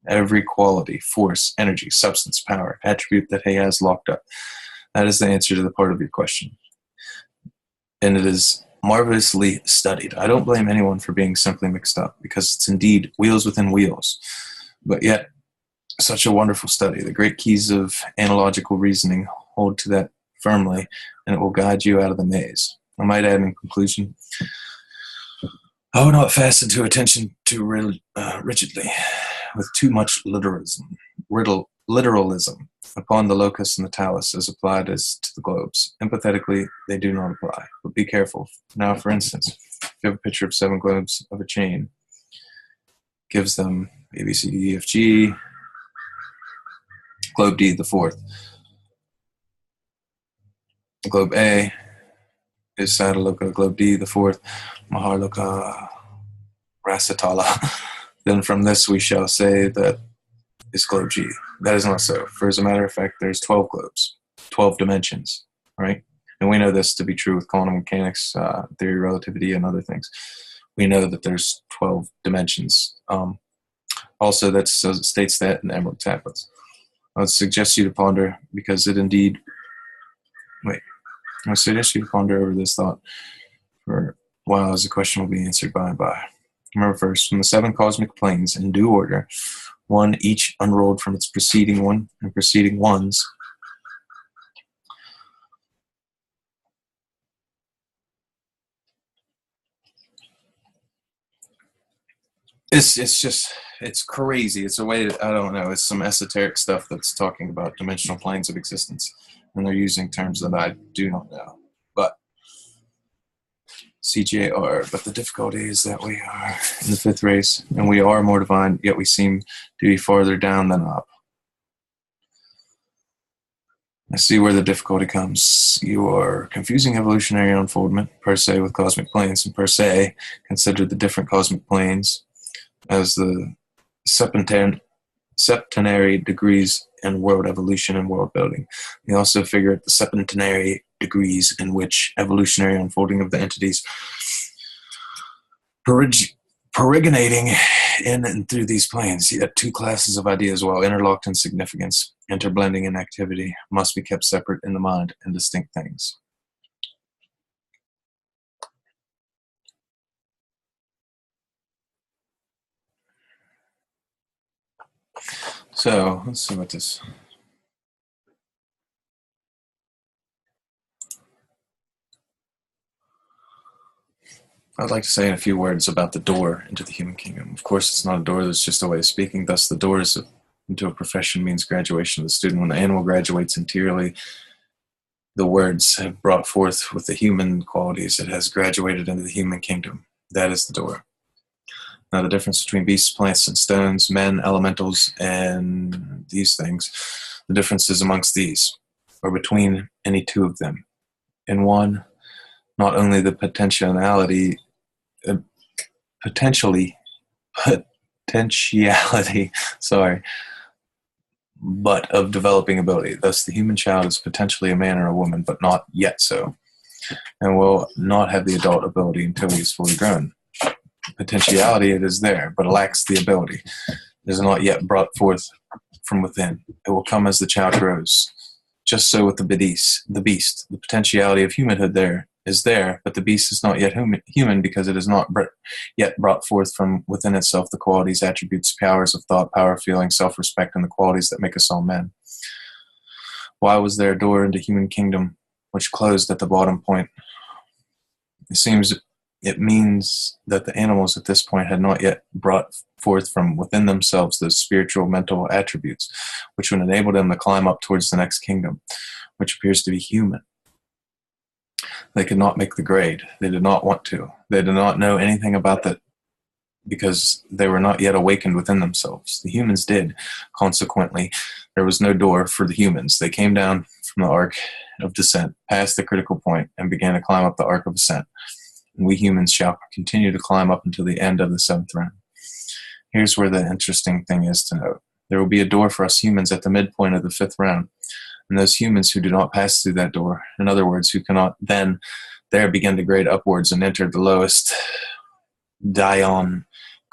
every quality, force, energy, substance, power, attribute that he has locked up. That is the answer to the part of your question. And it is marvelously studied. I don't blame anyone for being simply mixed up, because it's indeed wheels within wheels. But yet, such a wonderful study. The great keys of analogical reasoning hold to that firmly, and it will guide you out of the maze. I might add in conclusion, I will not fasten to attention too rigidly, with too much literalism upon the locus and the talus as applied as to the globes. Empathetically, they do not apply, but be careful. Now, for instance, if you have a picture of 7 globes of a chain, gives them A, B, C, D, E, F, G, globe D, the 4th. Globe A is Sadaloka, globe D, the 4th, Maharloka, Rasatala. Then from this we shall say that is globe G. That is not so. For as a matter of fact, there's 12 globes, 12 dimensions, right? And we know this to be true with quantum mechanics, theory of relativity, and other things. We know that there's 12 dimensions. Also, that states that in Emerald Tablets. I would suggest you to ponder, because it indeed... I suggest you to ponder over this thought for a while, as the question will be answered by and by. Remember first, from the 7 cosmic planes in due order, one each unrolled from its preceding one and preceding ones, it's crazy. It's a way I don't know, it's some esoteric stuff that's talking about dimensional planes of existence, and they're using terms that I do not know. But CJR, but the difficulty is that we are in the 5th race, and we are more divine, yet we seem to be farther down than up. I see where the difficulty comes. You are confusing evolutionary unfoldment, per se, with cosmic planes, and per se, consider the different cosmic planes as the septenary degrees in world evolution and world building. You also figure at the septenary degrees in which evolutionary unfolding of the entities periginating in and through these planes, yet 2 classes of ideas, while interlocked in significance, interblending in activity, must be kept separate in the mind and distinct things. So, let's see what this... I'd like to say in a few words about the door into the human kingdom. Of course, it's not a door, that's just a way of speaking. Thus, the doors into a profession means graduation of the student. When the animal graduates interiorly, the words have brought forth with the human qualities. It has graduated into the human kingdom. That is the door. Now, the difference between beasts, plants, and stones, men, elementals, and these things, the differences amongst these, or between any 2 of them. In one, not only the potentiality, but of developing ability. Thus, the human child is potentially a man or a woman, but not yet so, and will not have the adult ability until he is fully grown. Potentiality, it is there, but it lacks the ability. It is not yet brought forth from within. It will come as the child grows. Just so with the beast. The potentiality of humanhood there is there, but the beast is not yet human because it is not yet brought forth from within itself the qualities, attributes, powers of thought, power, feeling, self-respect, and the qualities that make us all men. Why was there a door into human kingdom which closed at the bottom point? It means that the animals at this point had not yet brought forth from within themselves those spiritual, mental attributes which would enable them to climb up towards the next kingdom, which appears to be human. They could not make the grade. They did not want to. They did not know anything about that because they were not yet awakened within themselves. The humans did. Consequently, there was no door for the humans. They came down from the arc of descent, passed the critical point, and began to climb up the arc of ascent. And we humans shall continue to climb up until the end of the 7th round. Here's where the interesting thing is to note. There will be a door for us humans at the midpoint of the 5th round. And those humans who do not pass through that door, in other words, who cannot then there begin to grade upwards and enter the lowest Dion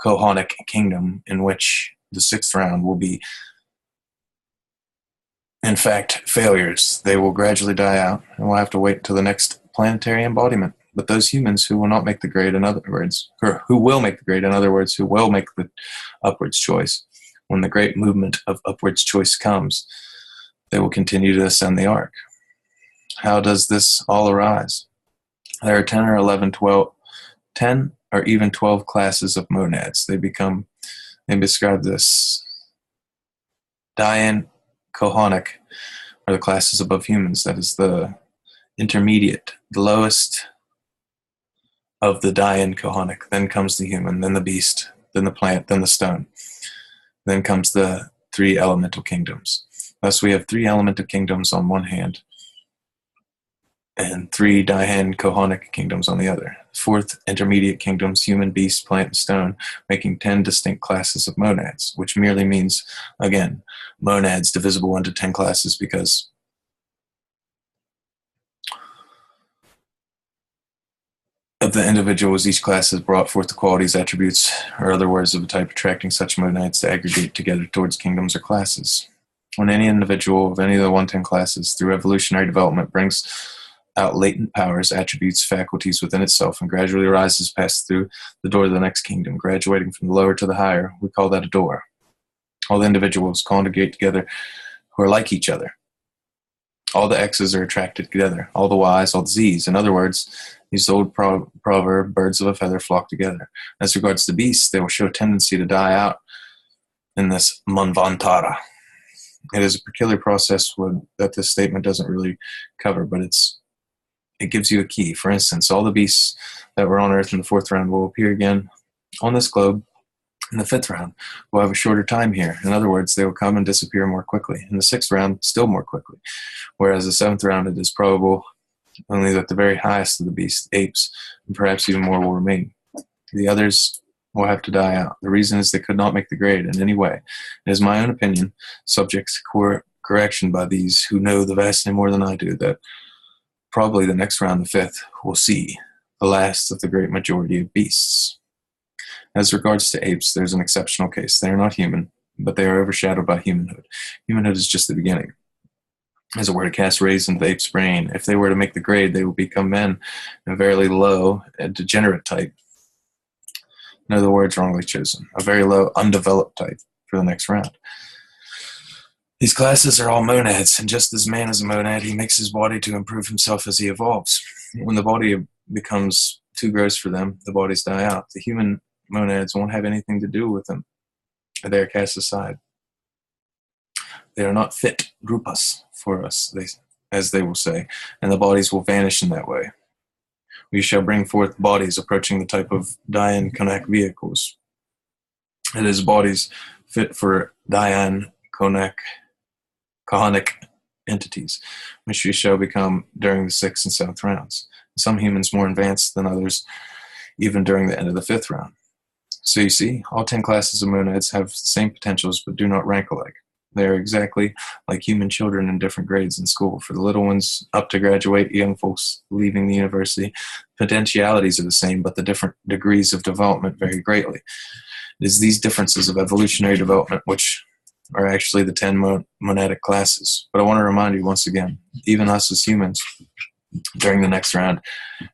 Kohonic kingdom, in which the sixth round will be, in fact, failures. They will gradually die out, and we'll have to wait until the next planetary embodiment. But those humans who will not make the grade, in other words, or who will make the grade, in other words, who will make the upwards choice, when the great movement of upwards choice comes, they will continue to ascend the arc. How does this all arise? There are 10 or 11, 12, 10 or even 12 classes of monads. They describe this. Dian Kohonic are the classes above humans. That is the intermediate, the lowest of the Dian Kohonic. Then comes the human, then the beast, then the plant, then the stone. Then comes the three elemental kingdoms. Thus we have three elemental kingdoms on one hand, and three Dian Kohonic kingdoms on the other. Fourth intermediate kingdoms, human, beast, plant, and stone, making 10 distinct classes of monads, which merely means, again, monads divisible into 10 classes, because of the individuals, each class has brought forth the qualities, attributes, or other words of a type attracting such monads to aggregate together towards kingdoms or classes. When any individual of any of the 110 classes, through evolutionary development, brings out latent powers, attributes, faculties within itself, and gradually rises past through the door of the next kingdom, graduating from the lower to the higher, we call that a door. All the individuals congregate together who are like each other. All the X's are attracted together, all the Y's, all the Z's. In other words, these old proverb, birds of a feather flock together. As regards the beasts, they will show a tendency to die out in this manvantara. It is a peculiar process that this statement doesn't really cover, but it gives you a key. For instance, all the beasts that were on Earth in the fourth round will appear again on this globe in the fifth round. We'll have a shorter time here. In other words, they will come and disappear more quickly. In the sixth round, still more quickly. Whereas the seventh round, it is probable only that the very highest of the beasts, apes, and perhaps even more, will remain. The others will have to die out. The reason is they could not make the grade in any way. It is my own opinion, subject to correction by these who know the vastly more than I do, that probably the next round, the fifth, will see the last of the great majority of beasts. As regards to apes, there's an exceptional case. They are not human, but they are overshadowed by humanhood. Humanhood is just the beginning. As it were to cast rays into the ape's brain, if they were to make the grade, they will become men, a very low and degenerate type. In other words, wrongly chosen. A very low, undeveloped type for the next round. These classes are all monads, and just as man is a monad, he makes his body to improve himself as he evolves. When the body becomes too gross for them, the bodies die out. The human monads won't have anything to do with them. They are cast aside. They are not fit rupas for us, as they will say, and the bodies will vanish in that way. We shall bring forth bodies approaching the type of Dian Konak vehicles. It is bodies fit for Dian Kohonic entities, which we shall become during the sixth and seventh rounds. Some humans more advanced than others, even during the end of the fifth round. So you see, all 10 classes of monads have the same potentials, but do not rank alike. They are exactly like human children in different grades in school. For the little ones up to graduate, young folks leaving the university, potentialities are the same, but the different degrees of development vary greatly. It is these differences of evolutionary development which are actually the 10 monadic classes. But I want to remind you once again, even us as humans, during the next round,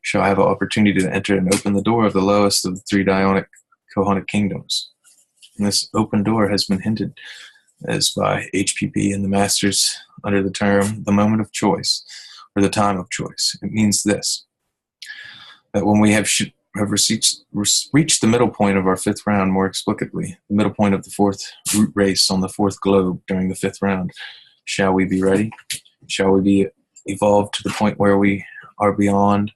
shall have an opportunity to enter and open the door of the lowest of the three Dionic Kohonic kingdoms. And this open door has been hinted as by HPP and the masters under the term the moment of choice, or the time of choice. It means this, that when we have reached the middle point of our fifth round, more explicitly, the middle point of the fourth root race on the fourth globe during the fifth round, shall we be ready? Shall we be evolved to the point where we are beyond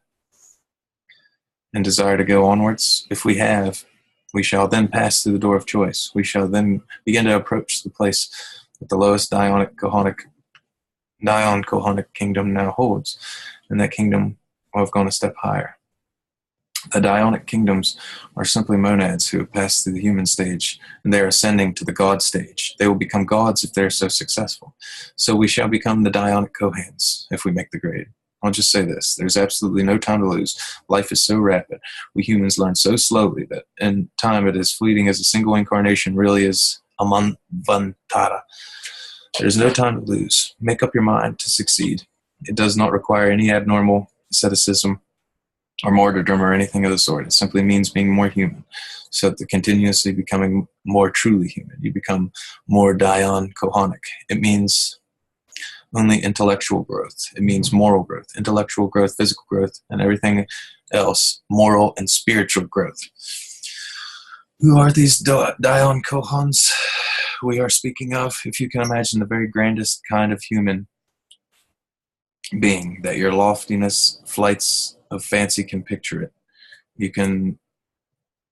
and desire to go onwards? If we have, we shall then pass through the door of choice. We shall then begin to approach the place that the lowest Dion Kohonic kingdom now holds, and that kingdom will have gone a step higher. The Dionic kingdoms are simply monads who have passed through the human stage, and they are ascending to the God stage. They will become gods if they are so successful. So we shall become the Dionic Kohans if we make the grade. I'll just say this. There's absolutely no time to lose. Life is so rapid. We humans learn so slowly that in time it is fleeting as a single incarnation really is a manvantara. There's no time to lose. Make up your mind to succeed. It does not require any abnormal asceticism or martyrdom or anything of the sort. It simply means being more human. So that continuously becoming more truly human. You become more Dion Kohanic. It means only intellectual growth. It means moral growth, intellectual growth, physical growth, and everything else, moral and spiritual growth. Who are these Dion Kohans we are speaking of? If you can imagine the very grandest kind of human being that your loftiness, flights of fancy can picture it,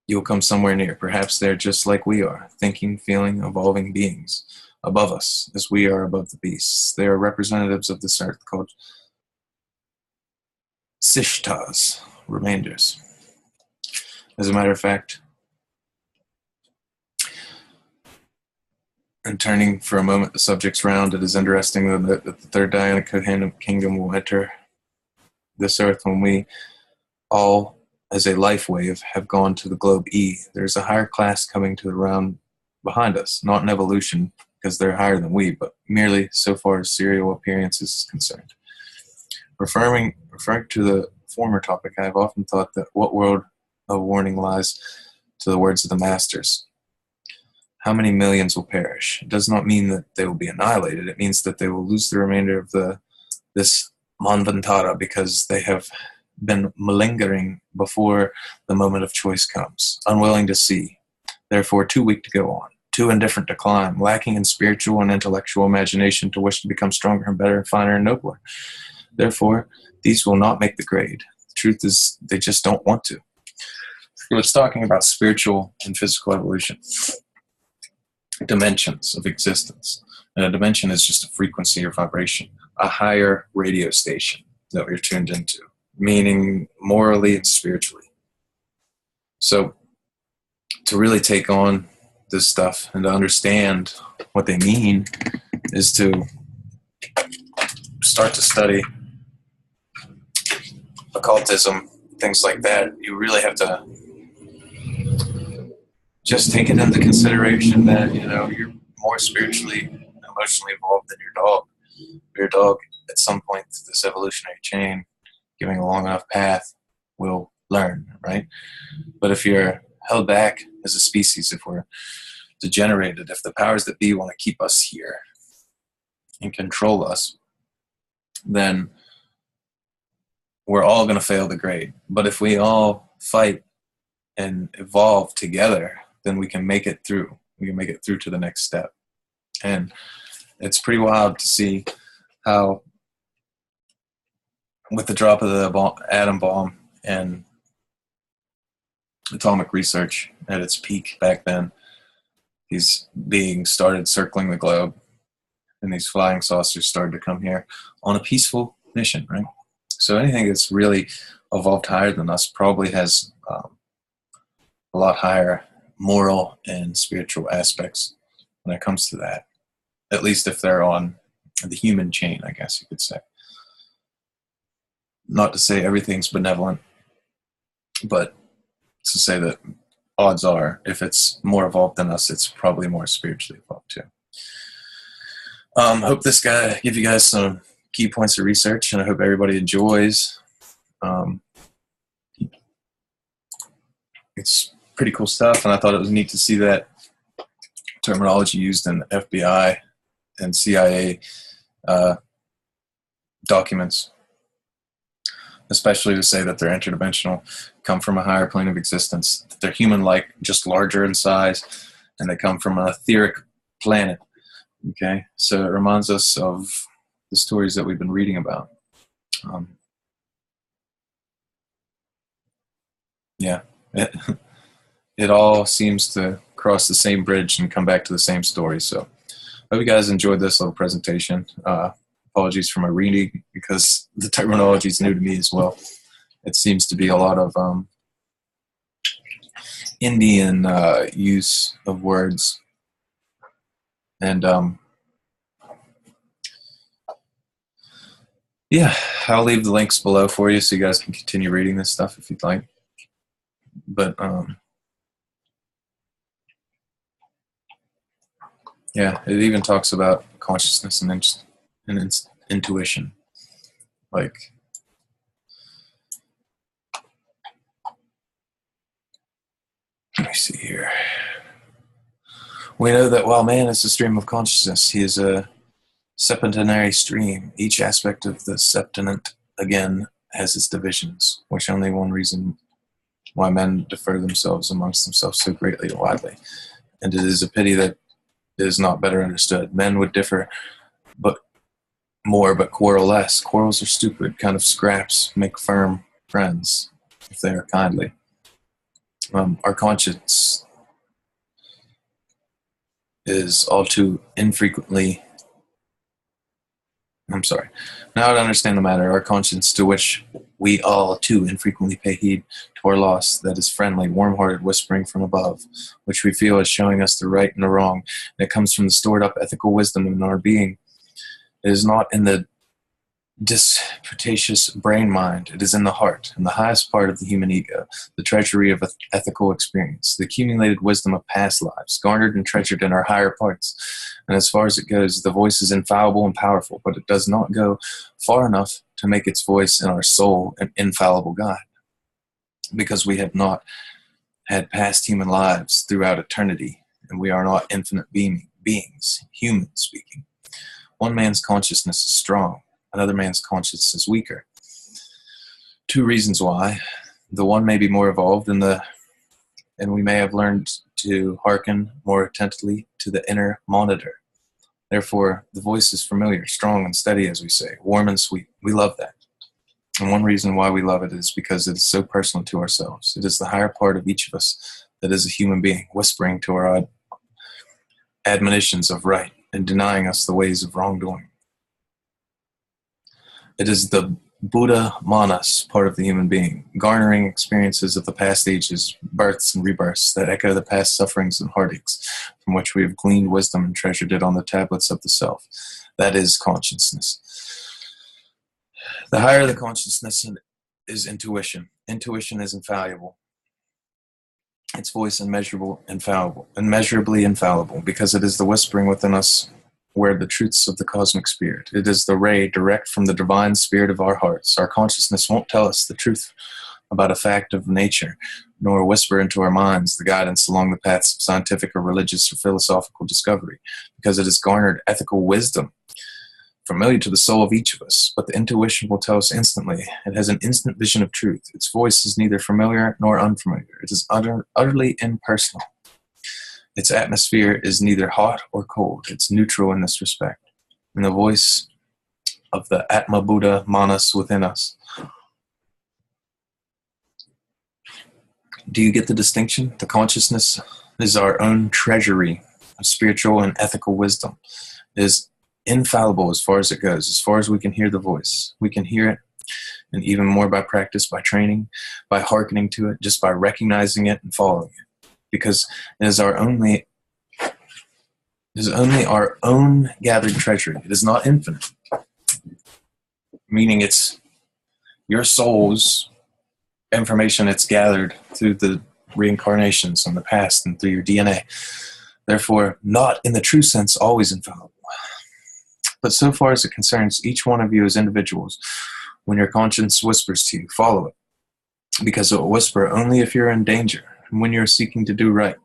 you'll come somewhere near. Perhaps they're just like we are, thinking, feeling, evolving beings above us as we are above the beasts. They are representatives of this earth called Sishtas, remainders. As a matter of fact, and turning for a moment the subjects round, it is interesting that the third Dionic kingdom will enter this earth when we all, as a life wave, have gone to the globe E. There's a higher class coming to the round behind us, not in evolution, because they're higher than we, but merely so far as serial appearance is concerned. Referring to the former topic, I have often thought that what world of warning lies to the words of the masters. How many millions will perish? It does not mean that they will be annihilated. It means that they will lose the remainder of this manvantara because they have been malingering before the moment of choice comes, unwilling to see, therefore too weak to go on, too indifferent to climb, lacking in spiritual and intellectual imagination to wish to become stronger and better and finer and nobler. Therefore, these will not make the grade. The truth is, they just don't want to. So it's talking about spiritual and physical evolution. Dimensions of existence. And a dimension is just a frequency or vibration, a higher radio station that we're tuned into, meaning morally and spiritually. So to really take on this stuff and to understand what they mean is to start to study occultism, things like that. You really have to just take it into consideration that, you're more spiritually and emotionally involved than your dog. Your dog, at some point through this evolutionary chain, giving a long enough path, will learn, right? But if you're held back as a species, if we're degenerated, if the powers that be want to keep us here and control us, then we're all going to fail the grade. But if we all fight and evolve together, then we can make it through. We can make it through to the next step. And it's pretty wild to see how, with the drop of the atom bomb and atomic research at its peak back then, these beings started circling the globe, and these flying saucers started to come here on a peaceful mission, right? So anything that's really evolved higher than us probably has a lot higher moral and spiritual aspects when it comes to that, at least if they're on the human chain, I guess you could say. Not to say everything's benevolent, but to say that odds are, if it's more evolved than us, it's probably more spiritually evolved too. Hope this guy give you guys some key points of research, and I hope everybody enjoys. It's pretty cool stuff, and I thought it was neat to see that terminology used in FBI and CIA documents, especially to say that they're interdimensional, come from a higher plane of existence, that they're human-like, just larger in size, and they come from an etheric planet. Okay, so it reminds us of the stories that we've been reading about. It all seems to cross the same bridge and come back to the same story. So I hope you guys enjoyed this little presentation. Apologies for my reading because the terminology is new to me as well. It seems to be a lot of Indian use of words. And yeah, I'll leave the links below for you so you guys can continue reading this stuff if you'd like. But yeah, it even talks about consciousness and intuition. Like, let me see here. We know that while man is a stream of consciousness, he is a septenary stream. Each aspect of the septenant, again, has its divisions, which only one reason why men differ themselves amongst themselves so greatly and widely. And it is a pity that it is not better understood. Men would differ but quarrel less. Quarrels are stupid, kind of scraps make firm friends, if they are kindly. Our conscience is all too infrequently... Now to understand the matter, our conscience, to which we all too infrequently pay heed to our loss, that is friendly, warm-hearted whispering from above, which we feel is showing us the right and the wrong, and it comes from the stored-up ethical wisdom in our being. It is not in the disputatious brain mind. It is in the heart, in the highest part of the human ego, the treasury of ethical experience, the accumulated wisdom of past lives, garnered and treasured in our higher parts. And as far as it goes, the voice is infallible and powerful, but it does not go far enough to make its voice in our soul an infallible guide, because we have not had past human lives throughout eternity, and we are not infinite beings, human speaking. One man's consciousness is strong, another man's conscience is weaker. Two reasons why. The one may be more evolved and we may have learned to hearken more attentively to the inner monitor. Therefore, the voice is familiar, strong and steady, as we say, warm and sweet. We love that. And one reason why we love it is because it is so personal to ourselves. It is the higher part of each of us that is a human being, whispering to our admonitions of right and denying us the ways of wrongdoing. It is the Buddha Manas part of the human being, garnering experiences of the past ages, births and rebirths that echo the past sufferings and heartaches, from which we have gleaned wisdom and treasured it on the tablets of the self. That is consciousness. The higher the consciousness is intuition. Intuition is infallible. Its voice immeasurably infallible, because it is the whispering within us where the truths of the cosmic spirit. It is the ray direct from the divine spirit of our hearts. Our consciousness won't tell us the truth about a fact of nature, nor whisper into our minds the guidance along the paths of scientific or religious or philosophical discovery, because it has garnered ethical wisdom familiar to the soul of each of us. But the intuition will tell us instantly. It has an instant vision of truth. Its voice is neither familiar nor unfamiliar. It is utterly impersonal. Its atmosphere is neither hot or cold. It's neutral in this respect. And the voice of the Atma Buddha Manas within us. Do you get the distinction? The consciousness is our own treasury of spiritual and ethical wisdom. It is infallible as far as it goes, as far as we can hear the voice. We can hear it, and even more by practice, by training, by hearkening to it, just by recognizing it and following it. Because it is only our own gathered treasury. It is not infinite. Meaning it's your soul's information it's gathered through the reincarnations in the past and through your DNA. Therefore, not in the true sense always infallible. But so far as it concerns each one of you as individuals, when your conscience whispers to you, follow it. Because it will whisper only if you're in danger. When you're seeking to do right,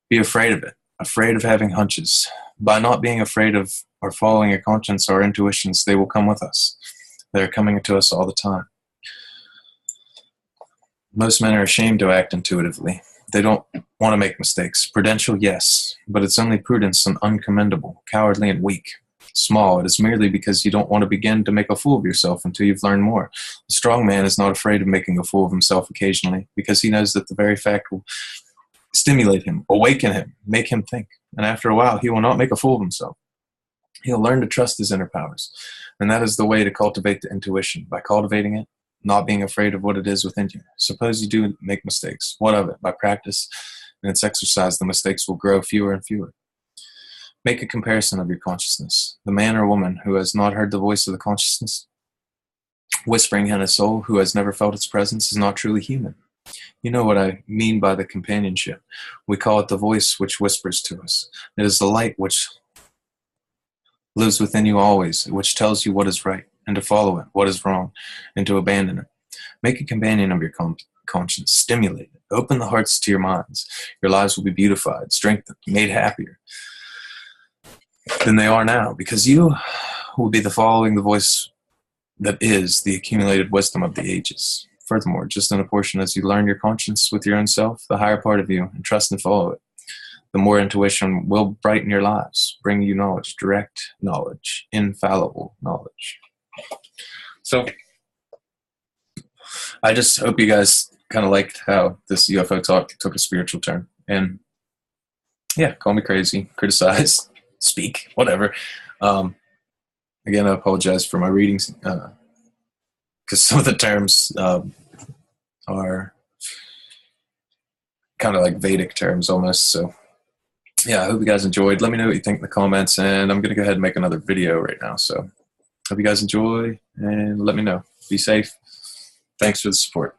be afraid of it, afraid of having hunches. By not being afraid of or following your conscience or intuitions, they will come with us. They're coming to us all the time. Most men are ashamed to act intuitively. They don't want to make mistakes. Prudential, yes, but it's only prudence and uncommendable, cowardly and weak. Small, it is merely because you don't want to begin to make a fool of yourself until you've learned more. The strong man is not afraid of making a fool of himself occasionally, because he knows that the very fact will stimulate him, awaken him, make him think. And after a while, he will not make a fool of himself. He'll learn to trust his inner powers. And that is the way to cultivate the intuition. By cultivating it, not being afraid of what it is within you. Suppose you do make mistakes. What of it? By practice and its exercise, the mistakes will grow fewer and fewer. Make a comparison of your consciousness. The man or woman who has not heard the voice of the consciousness whispering in his soul, who has never felt its presence, is not truly human. You know what I mean by the companionship. We call it the voice which whispers to us. It is the light which lives within you always, which tells you what is right, and to follow it, what is wrong, and to abandon it. Make a companion of your conscience. Stimulate it. Open the hearts to your minds. Your lives will be beautified, strengthened, made happier than they are now, because you will be following the voice that is the accumulated wisdom of the ages. Furthermore, just in a portion as you learn your conscience with your own self, the higher part of you, and trust and follow it, the more intuition will brighten your lives, bring you knowledge, direct knowledge, infallible knowledge. So I just hope you guys kind of liked how this UFO talk took a spiritual turn. And yeah, call me crazy, criticize, speak, whatever. Again, I apologize for my readings because some of the terms are kind of like Vedic terms almost. So yeah, I hope you guys enjoyed. Let me know what you think in the comments, and I'm going to go ahead and make another video right now. So hope you guys enjoy, and let me know. Be safe. Thanks for the support.